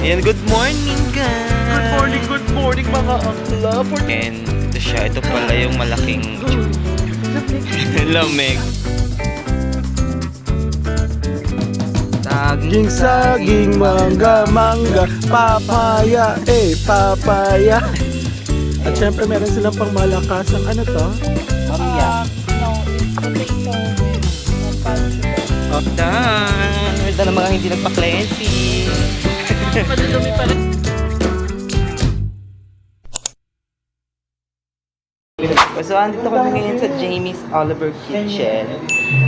Ayan, good morning guys! Good morning mga akla. And ito siya, ito pala yung malaking lamig. Saging, mangga, papaya, papaya. At syempre meron silang pang malakas ang ano to? Pamya. Ito na mga hindi nagpa-cleansing. So, andito kami ngayon sa Jamie's Oliver Kitchen.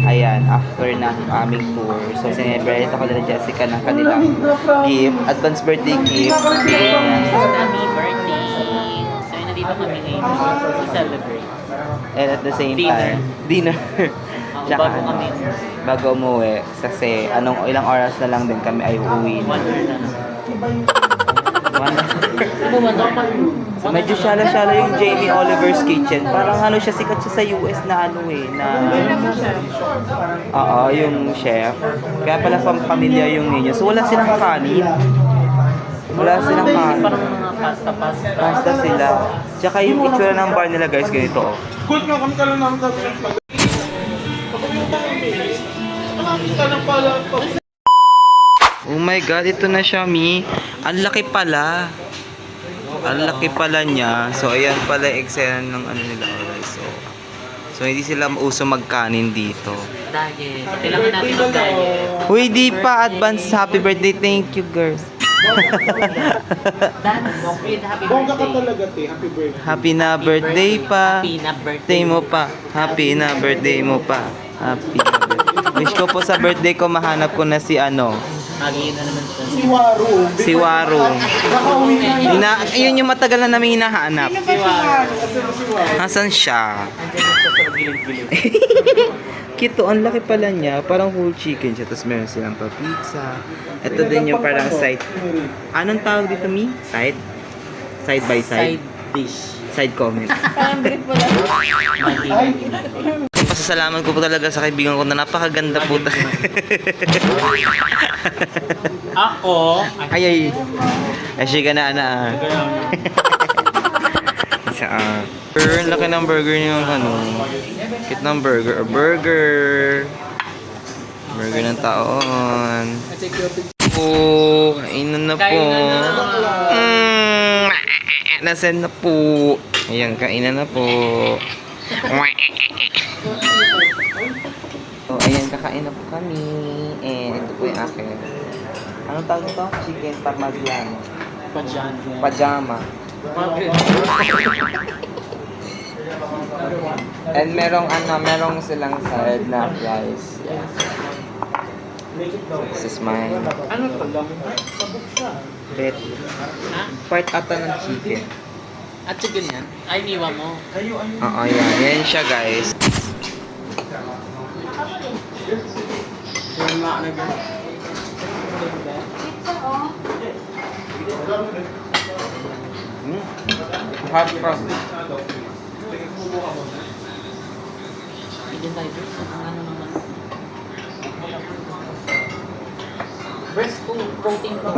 Ayan, after ng aming tour. So, sinibret ako nila Jessica ng kanilang gift, advance birthday gift. Happy birthday! So, nandito kami ngayon to celebrate. And at the same Dinner. time, dinner. Tsaka Bago kami. bago umuwi. Kasi ilang oras na lang din kami ay uuwi. 1 hour na. So, medyo shala-shala yung Jamie Oliver's Kitchen. Parang ano siya, sikat siya sa US na ano eh, na... Oo, yung chef. Kaya pala pamilya yung ninyo. So, wala silang kanin. Wala silang kanin. Parang mga pasta. Basta sila. Tsaka yung itsura ng bar nila guys, ganito oh. Good nga kami kalang namin sabi ng pag... Oh my God, ito na siya, Mi. Ang laki pala. Ang laki pala niya. So, ayan pala yung eksena ng ano nila. Alright, so, hindi sila uso magkanin dito. Diet. Kailangan natin mag-diet. Uy, di pa. Advance happy birthday. Thank you, girls. Dance with happy Bongga ka birthday. talaga, te. Happy birthday. Happy na birthday pa. Happy na birthday. Birthday mo pa. Happy na birthday mo pa. Happy na birthday. Wish ko po sa birthday ko mahanap ko na si ano. Lagi na naman siya. Si Waru. Si Warong. Nakauwi na. Yun yung matagal na namin hinahanap. Nasaan siya? Kito, ang laki pala niya. Parang whole chicken siya. Tapos meron silang pa pizza. Ito din yung parang side. Anong tawag dito, Mi? Side? Side by side? Side dish. Side comment. Pasasalamat ko po talaga sa kaibigan ko na napakaganda po. Ako, Ay. Asya ka na. Isa laki ng burger niyo ano. Kit ng burger. Burger ng taon. Po, kainan na po. Nasend na po. Ayan, kainan na po. So, ayan, kakain na po kami. And ito po yung akin. Anong tawag nito? Chicken parmesan. Pajama. And merong silang side na rice. This is mine. ano to? Bet. Ha? Part ata ng chicken. At chicken yan? Ay, niwa mo. Oo, yan. Yan siya, guys. Hot cross. Bigyan tayo bro. Ano naman? Breast to protein to.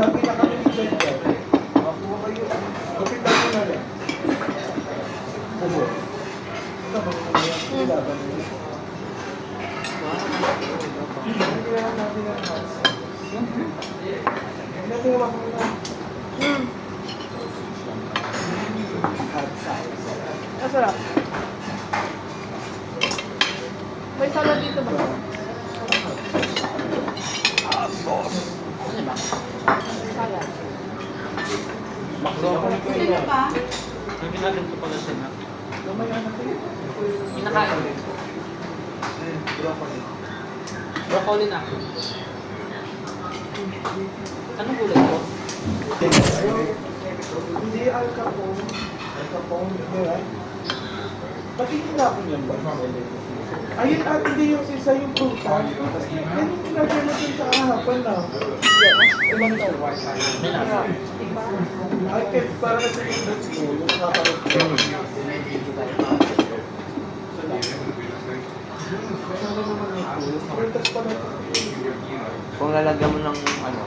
Masarap. May salad dito ba? Ano ba? Salad. Sino pa? Ang ginagin ko pala siya na. Inakain. Broccoli na. Anong gulay ko? Hindi Al Capone. Al Capone, di ba? Ba't hindi na ako niyan ba? Ayun at hindi yung isa yung prutas. Yan yung pinagyan natin sa kahapan na. Ibang tao. May lasa. Ay, kaya para sa yung yung nakakarap ko. Prutas pala ito. Kung lalagyan mo ng ano,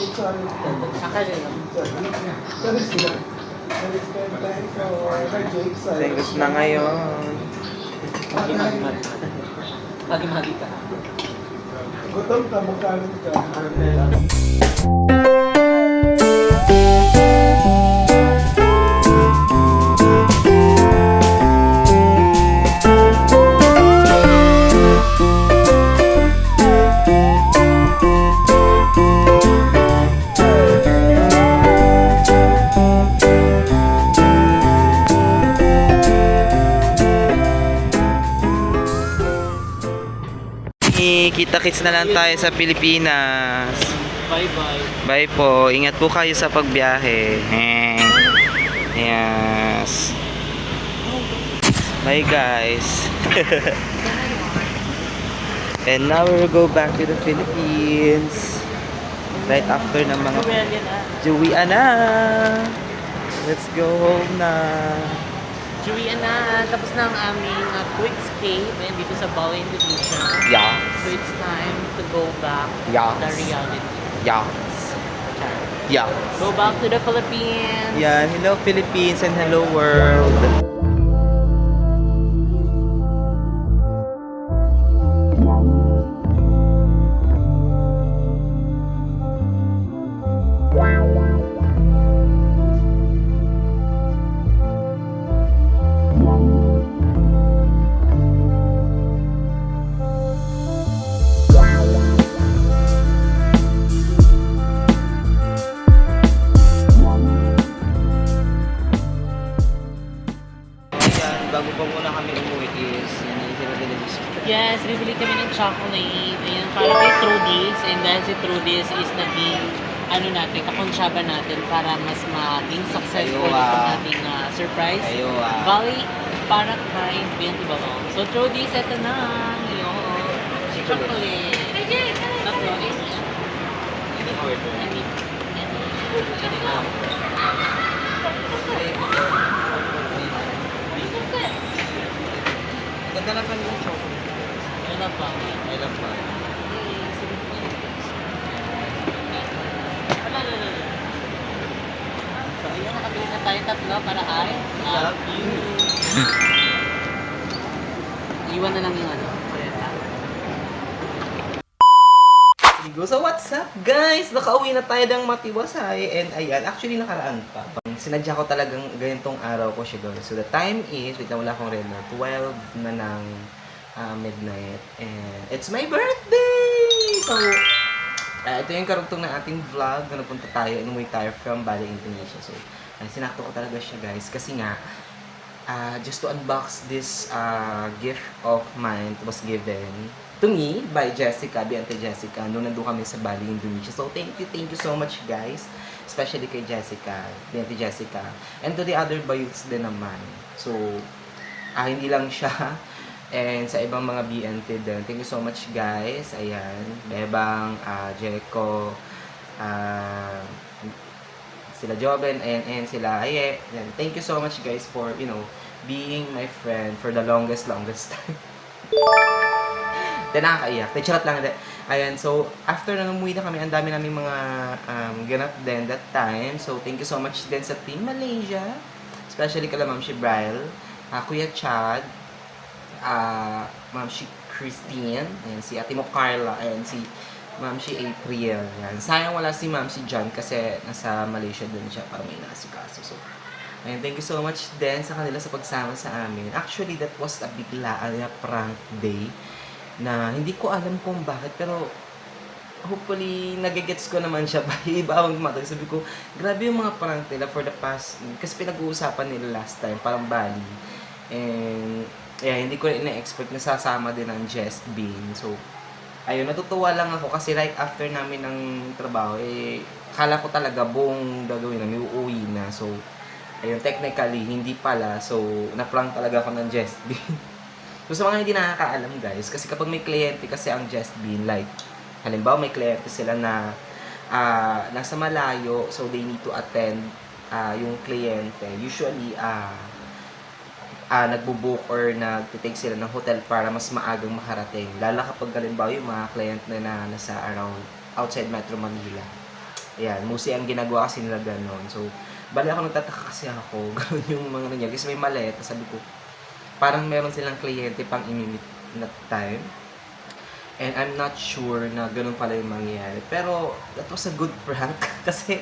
Sorry. Akala lang. Sorry sila. Sorry spend time for Jake. Tengos na ngayon. Magi-magi. Magi-magi ka. Gutom ka, magkaroon ka. Kita-kits na lang tayo sa Pilipinas. Bye-bye. Bye po. Ingat po kayo sa pagbiyahe. Yes. Bye guys. And now we will go back to the Philippines. Right after ng mga Juwian na. Let's go home na. Julian na, tapos na ang aming quick escape and dito sa Bali, Indonesia. Yeah. So it's time to go back Yes. to the reality. Yeah. Yeah. Go back to the Philippines. Yeah. Hello Philippines and hello world. Ayan, bago pa muna kami umuwi is yan yung tinadelish. Yes, bibili kami ng chocolate. Ayan, para kay Trudy's. And dahil si Trudy's is naging, ano natin, kakonsyaba natin para mas maging successful Aywa. itong ating surprise. Aywa. Bali, para kay Bianti Balong. So, Trudy's, eto na. Yung chocolate. Tatlo, eh. Any order? Any lang. Ganda na pa yung chocolate. Wala pa. I love pa. So, ayun, nakabili na tayo tatlo para I love you. Iwan na lang yung ano. So what's up guys? Nakauwi na tayo ng Matiwasay and ayan, actually nakaraan pa. Sinadya ko talagang ganitong araw ko siya gawin. So the time is, wait na wala akong red na, 12 na ng midnight and it's my birthday! So, ito yung karugtong ng ating vlog na napunta tayo, inuwi tayo from Bali, Indonesia. So, sinakto ko talaga siya guys kasi nga, just to unbox this gift of mine that was given to me by Jessica, Biante Jessica, nung nandun kami sa Bali, Indonesia. So, thank you so much guys. Especially kay Jessica, Biante Jessica. And to the other bayuts din naman. So, hindi lang siya. And sa ibang mga BNT din. Thank you so much guys. Ayan. Bebang, Jeko, sila Joben, and sila Aye. Ayan. Thank you so much guys for, being my friend for the longest time. Then nakakaiyak. Charot lang. Ayan, so after na umuwi na kami, ang dami namin mga ganap din that time. So thank you so much din sa Team Malaysia. Especially kala Ma'am si Bryle, Kuya Chad, Ma'am si Christine, ayan, si Ate mo Carla, ayan, si Ma'am si April. Ayan. Sayang wala si Ma'am si John kasi nasa Malaysia din siya para may nasikaso. So, ayan, thank you so much din sa kanila sa pagsama sa amin. Actually, that was a biglaan na prank day na hindi ko alam kung bakit, pero hopefully nagigets ko naman siya by ibang matag. Sabi ko, grabe yung mga prank nila for the past, kasi pinag-uusapan nila last time, parang Bali. And, hindi ko ina-expect na sasama din ang Just Bean. So, ayun, natutuwa lang ako kasi right after namin ng trabaho, kala ko talaga buong gagawin namin, uuwi na. So, ayun, technically, hindi pala. So, na-prank talaga ako ng Just Bean. So, sa mga hindi nakakaalam guys, kasi kapag may kliyente kasi ang Just Bean, like, halimbawa may kliyente sila na nasa malayo, so they need to attend yung kliyente. Usually, nagbo-book or nag-take sila ng hotel para mas maagang makarating. Lalo kapag halimbawa yung mga kliyente na nasa around outside Metro Manila. Ayan, mostly ang ginagawa kasi nila ganon. So, bali ako nagtataka kasi ako, gano'n yung mga nangyari. Kasi may maleta, sabi ko, parang meron silang kliyente pang imimit na time. And I'm not sure na ganun pala yung mangyayari. Pero, that was a good prank. Kasi,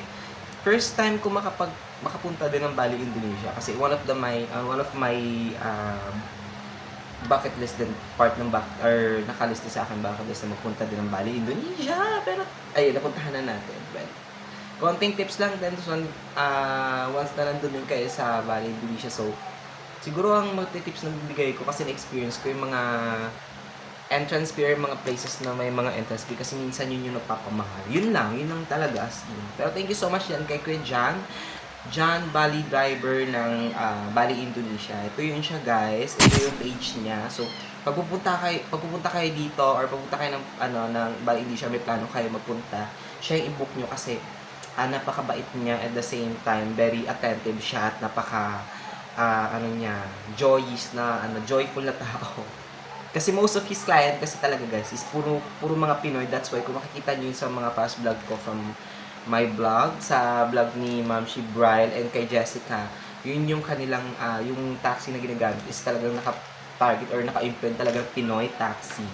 first time ko makapunta din ng Bali, Indonesia. Kasi one of my bucket list din, part ng or nakalista sa akin bucket list na magpunta din ng Bali, Indonesia. Pero, ayun, napuntahan na natin. But, konting tips lang din. So, once na nandun din kayo sa Bali, Indonesia. So, siguro ang mga tips na bibigay ko kasi na-experience ko yung mga entrance fee or mga places na may mga entrance fee kasi minsan yun yung nagpapamahal. Yun lang talaga. Pero thank you so much yan kay Kuya John Bali driver ng Bali, Indonesia. Ito yun siya guys. Ito yung page niya. So, pagpupunta kayo dito or pagpunta kayo ng Bali, Indonesia, may plano kayo magpunta, siya yung i-book nyo kasi napakabait niya at the same time, very attentive siya at joyful na tao. Kasi most of his client kasi talaga guys is puro mga Pinoy. That's why kung makikita niyo sa mga past vlog ko from my vlog, sa vlog ni Ma'am Shibrail and kay Jessica, yun yung kanilang, yung taxi na ginagamit is talagang naka-target or naka-imprint talagang Pinoy taxi.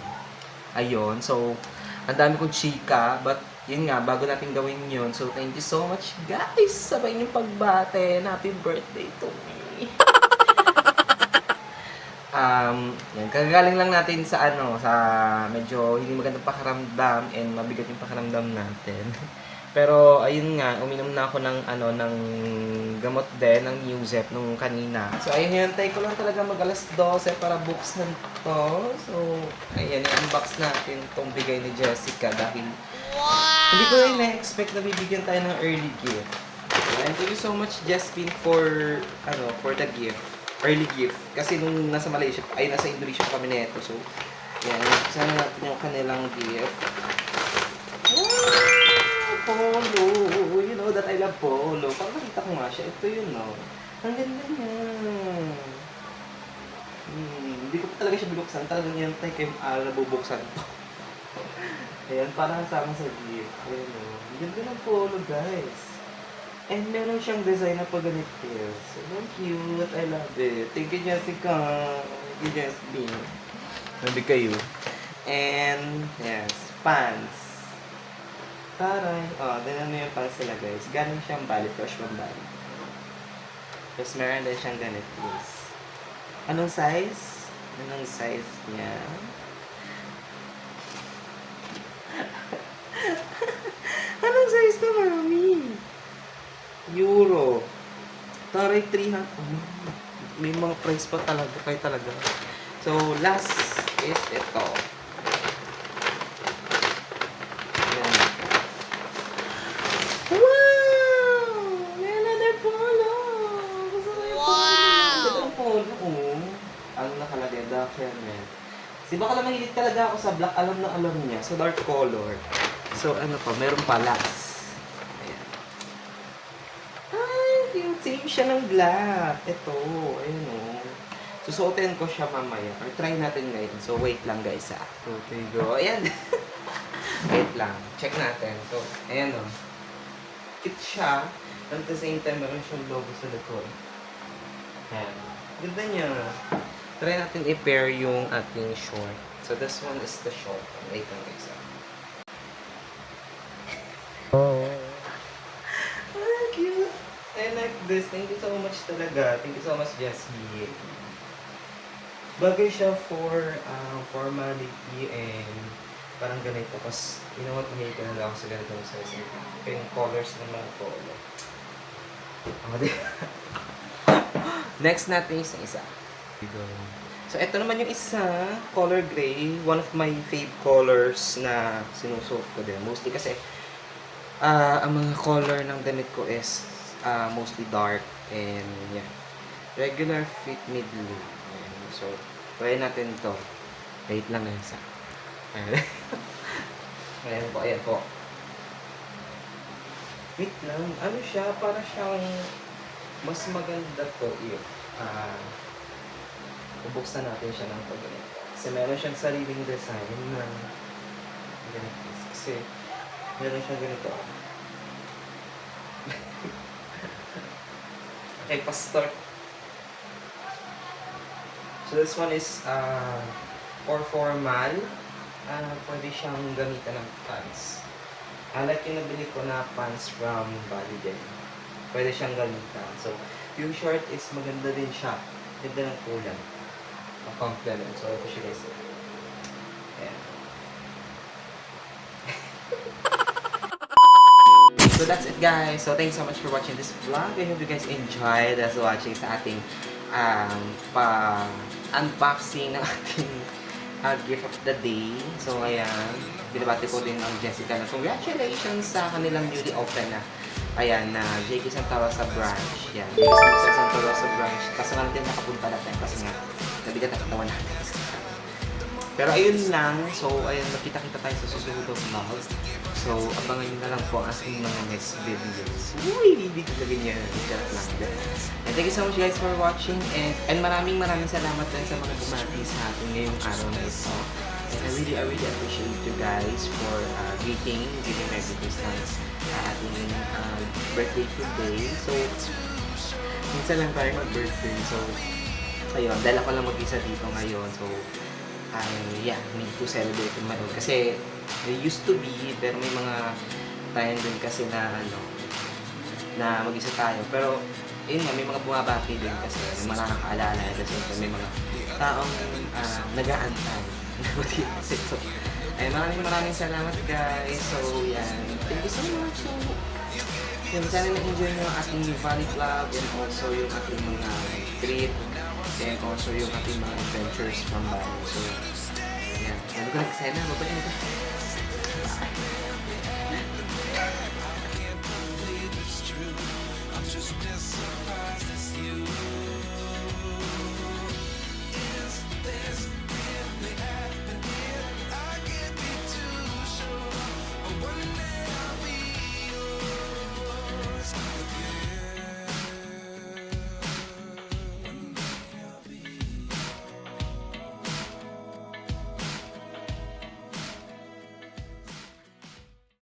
Ayun, so, ang dami kong chika, but yun nga, bago natin gawin yun. So, thank you so much guys! Sabay niyong pagbate. Happy birthday to me! Yan, kagagaling lang natin sa medyo hindi magandang pakiramdam and mabigat yung pakiramdam natin. Pero ayun nga, uminom na ako ng gamot din ng Newzep nung kanina. So ayun, hinantay ko lang talaga mag alas 12 para buksan to. So ayan, i-unbox natin tong bigay ni Jessica dahil hindi ko rin na-expect na bibigyan tayo ng early gift. And thank you so much Jasmine for the gift. Early gift. Kasi nung nasa Indonesia kami neto. So, yan. Sana natin yung kanilang gift. Wow! Polo! You know that I love polo. Pag nakita ko nga siya, ito yun, no? Ang ganda niya. Hindi ko pa talaga siya binuksan. Talagang yan tayo kayo nabubuksan to. Ayan, parang kasama sa gift. Ayan, no? Ang ganda ng polo, guys. And meron siyang design na pa ganito. So, cute. I love it. Thank you, Jessica. Thank you, Jasmine. Sabi kayo. And, yes, pants. Taray. Tignan mo yung pants nila, guys. Galing siyang Bali. Fresh from Bali. Tapos meron din siyang ganito, guys. Anong size? Anong size niya? Anong size na, mami? Euro. Taray 300. May mga price pa talaga. Kaya talaga. So, last is ito. Ayan. Wow! May another polo! Gusto ko yung polo. Ito ang polo. Ano nakalagay? Document. Kasi baka lang mahilig talaga ako sa black. Alam niya. So, dark color. So, meron pa last. Same siya ng black. Ito. Ayun o. Susuotin ko siya mamaya. Or try natin ngayon. So, wait lang guys ha. Okay, go. Ayan. Wait lang. Check natin. So, ayan o. Cute siya. At the same time, meron siyang logo sa likod. Ayan. Ganda niya. Try natin i-pair yung ating short. So, this one is the short. Wait lang guys ha. Cute. I like this. Thank you so much talaga. Thank you so much, Jasmine. Bagay siya for formality and parang ganito. Tapos, you know what, mahilig ka na lang ako sa ganitong size. Ito yung colors ng mga polo. Next natin yung isa. So, ito naman yung isa. Color gray. One of my fave colors na sinusuot ko din. Mostly kasi, ang mga color ng damit ko is mostly dark and yeah, regular fit mid-look. So, try natin to. Wait lang na isa. Ayan po. Wait lang. Ano siya? Para siyang mas maganda to if bubuksan natin siya ng pag-ganito. Kasi meron siyang sariling design na ganito. Kasi meron siyang ganito. kay Pastor. So this one is for formal. Pwede siyang gamitan ng pants. Like yung nabili ko na pants from Bali din. Pwede siyang gamitan. So, yung short is maganda din siya. Ganda ng kulang. Complement. So, ito siya guys. Ayan. So that's it guys. So thanks so much for watching this vlog. I hope you guys enjoyed as watching sa ating unboxing ng ating gift of the day. So ayan, binabati ko din ang Jessica na congratulations sa kanilang newly open na ayan na JK Santa Rosa branch. Yan, JK Santa Rosa branch. Kaso nga natin nakapunta natin kasi nga nabigat ang katawan natin. Pero ayun lang. So ayun, makita-kita tayo sa susunod na vlog. So abangan nyo na lang po ang aking mga next videos. Uy, hindi ko lagyan yan. Charot lang. And thank you so much guys for watching. And maraming salamat din sa mga bumati sa atin ngayong araw na ito. And I really appreciate you guys for giving Merry Christmas ating birthday today. So, minsan lang tayo mag-birthday. So, ayun, dahil ako lang mag-isa dito ngayon. So, yeah, need to celebrate in my own. Kasi, it used to be, pero may mga time din kasi na, na mag-isa tayo. Pero, yun nga, may mga bumabati din kasi may mga nakakaalala. Kasi may mga taong nag-aantay. So, ay, maraming salamat guys. So, yan. Thank you so much. So, yun, sana na-enjoy nyo ang ating Valley Club and also yung ating mga trip and also yung ating mga adventures from Bali. So, yan. Ano ko nag-sena? Mabalik mo